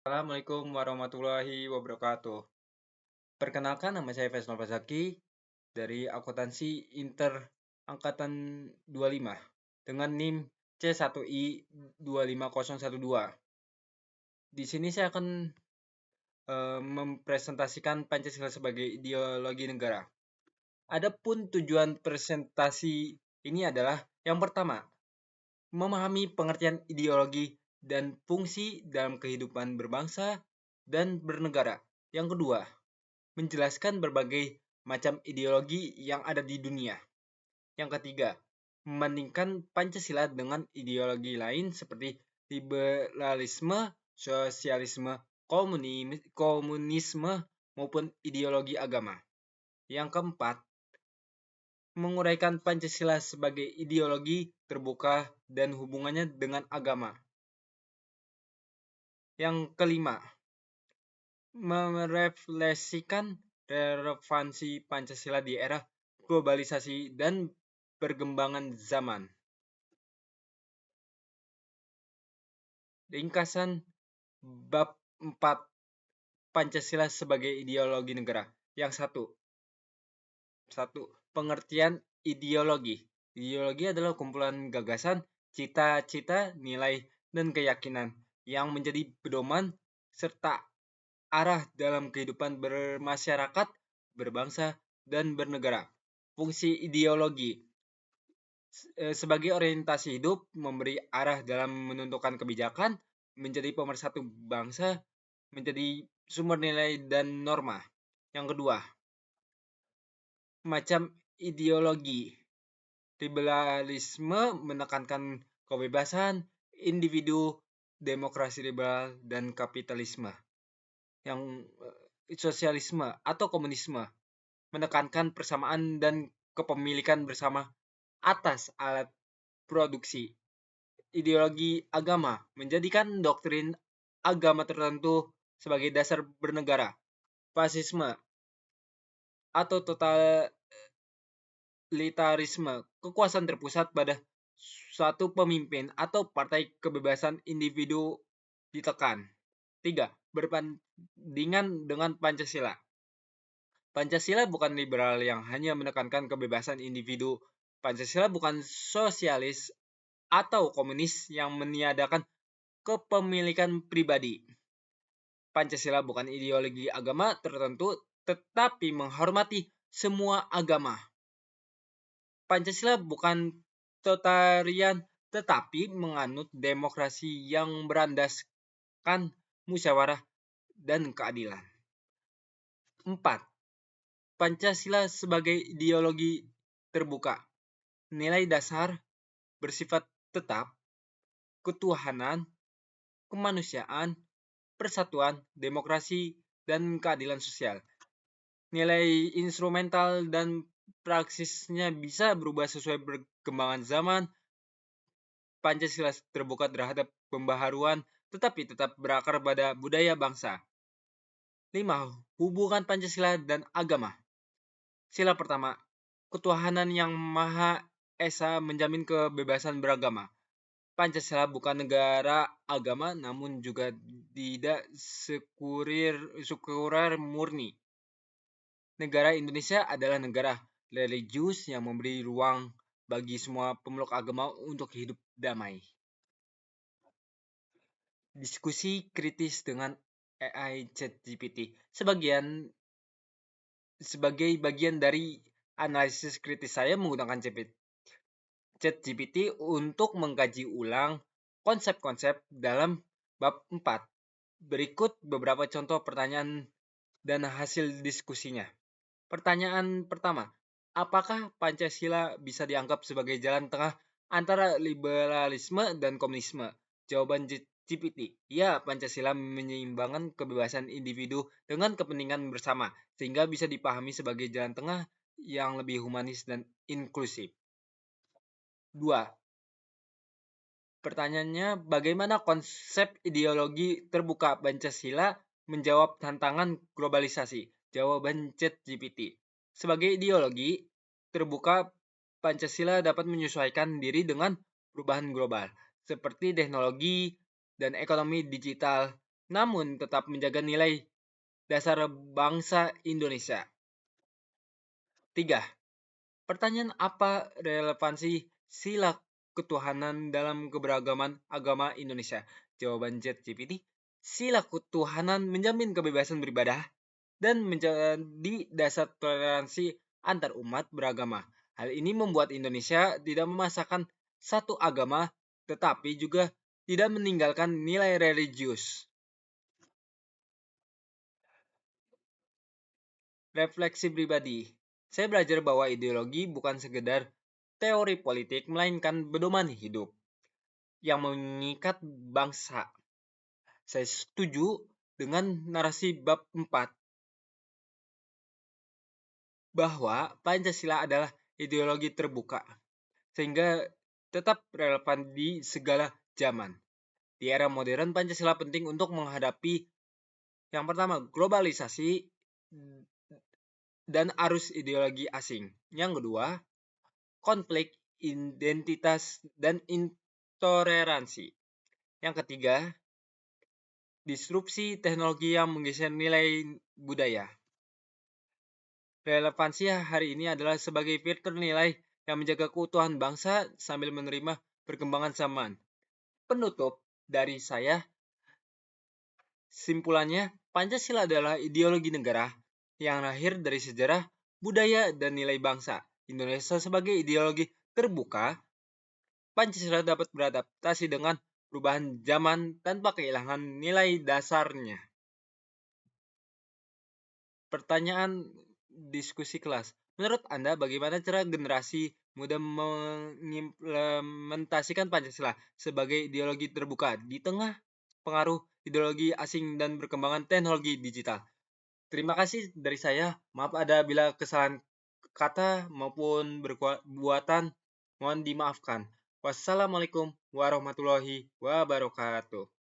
Assalamualaikum warahmatullahi wabarakatuh. Perkenalkan, nama saya Faisal Fazaki dari Akuntansi Inter Angkatan 25 dengan NIM C1I 25012. Di sini saya akan mempresentasikan Pancasila sebagai ideologi negara. Adapun tujuan presentasi ini adalah yang pertama, memahami pengertian ideologi dan fungsi dalam kehidupan berbangsa dan bernegara. Yang kedua, menjelaskan berbagai macam ideologi yang ada di dunia. Yang ketiga, membandingkan Pancasila dengan ideologi lain seperti liberalisme, sosialisme, komunisme, maupun ideologi agama. Yang keempat, menguraikan Pancasila sebagai ideologi terbuka dan hubungannya dengan agama. Yang kelima, merefleksikan relevansi Pancasila di era globalisasi dan perkembangan zaman. Ringkasan bab 4 Pancasila sebagai ideologi negara. Yang satu, pengertian ideologi. Ideologi adalah kumpulan gagasan, cita-cita, nilai, dan keyakinan yang menjadi pedoman serta arah dalam kehidupan bermasyarakat, berbangsa, dan bernegara. Fungsi ideologi sebagai orientasi hidup, memberi arah dalam menentukan kebijakan, menjadi pemersatu bangsa, menjadi sumber nilai dan norma. Yang kedua, macam ideologi. Liberalisme menekankan kebebasan individu, demokrasi liberal, dan kapitalisme. Yang sosialisme atau komunisme menekankan persamaan dan kepemilikan bersama atas alat produksi. Ideologi agama menjadikan doktrin agama tertentu sebagai dasar bernegara. Fasisme atau totalitarisme, kekuasaan terpusat pada suatu pemimpin atau partai, kebebasan individu ditekan. 3. Berbandingan dengan Pancasila. Pancasila bukan liberal yang hanya menekankan kebebasan individu. Pancasila bukan sosialis atau komunis yang meniadakan kepemilikan pribadi. Pancasila bukan ideologi agama tertentu, tetapi menghormati semua agama. Pancasila bukan totalitarian, tetapi menganut demokrasi yang berlandaskan musyawarah dan keadilan. 4. Pancasila sebagai ideologi terbuka. Nilai dasar bersifat tetap, ketuhanan, kemanusiaan, persatuan, demokrasi, dan keadilan sosial. Nilai instrumental dan praksisnya bisa berubah sesuai perkembangan zaman. Pancasila terbuka terhadap pembaharuan, tetapi tetap berakar pada budaya bangsa. 5. Hubungan Pancasila dan agama. Sila pertama, ketuhanan yang Maha Esa menjamin kebebasan beragama. Pancasila bukan negara agama, namun juga tidak sekuler murni. Negara Indonesia adalah negara religius yang memberi ruang bagi semua pemeluk agama untuk hidup damai. Diskusi kritis dengan AI ChatGPT. Sebagai bagian dari analisis kritis saya menggunakan ChatGPT untuk mengkaji ulang konsep-konsep dalam bab 4. Berikut beberapa contoh pertanyaan dan hasil diskusinya. Pertanyaan pertama, apakah Pancasila bisa dianggap sebagai jalan tengah antara liberalisme dan komunisme? Jawaban GPT, ya, Pancasila menyeimbangkan kebebasan individu dengan kepentingan bersama, sehingga bisa dipahami sebagai jalan tengah yang lebih humanis dan inklusif. 2. Pertanyaannya, bagaimana konsep ideologi terbuka Pancasila menjawab tantangan globalisasi? Jawaban ChatGPT. Sebagai ideologi terbuka, Pancasila dapat menyesuaikan diri dengan perubahan global, seperti teknologi dan ekonomi digital, namun tetap menjaga nilai dasar bangsa Indonesia. 3. Pertanyaan apa relevansi sila ketuhanan dalam keberagaman agama Indonesia? Jawaban ChatGPT, sila ketuhanan menjamin kebebasan beribadah dan menjadi dasar toleransi antar umat beragama. Hal ini membuat Indonesia tidak memasakkan satu agama, tetapi juga tidak meninggalkan nilai religius. Refleksi pribadi. Saya belajar bahwa ideologi bukan sekedar teori politik, melainkan pedoman hidup yang mengikat bangsa. Saya setuju dengan narasi bab 4 bahwa Pancasila adalah ideologi terbuka, sehingga tetap relevan di segala zaman. Di era modern, Pancasila penting untuk menghadapi yang pertama, globalisasi dan arus ideologi asing. Yang kedua, konflik identitas dan intoleransi. Yang ketiga, disrupsi teknologi yang menggeser nilai budaya. Relevansi hari ini adalah sebagai filter nilai yang menjaga keutuhan bangsa sambil menerima perkembangan zaman. Penutup dari saya, simpulannya, Pancasila adalah ideologi negara yang lahir dari sejarah, budaya, dan nilai bangsa. Indonesia sebagai ideologi terbuka, Pancasila dapat beradaptasi dengan perubahan zaman tanpa kehilangan nilai dasarnya. Pertanyaan diskusi kelas. Menurut Anda, bagaimana cara generasi muda mengimplementasikan Pancasila sebagai ideologi terbuka di tengah pengaruh ideologi asing dan perkembangan teknologi digital? Terima kasih dari saya. Maaf ada bila kesalahan kata maupun perbuatan, mohon dimaafkan. Wassalamualaikum warahmatullahi wabarakatuh.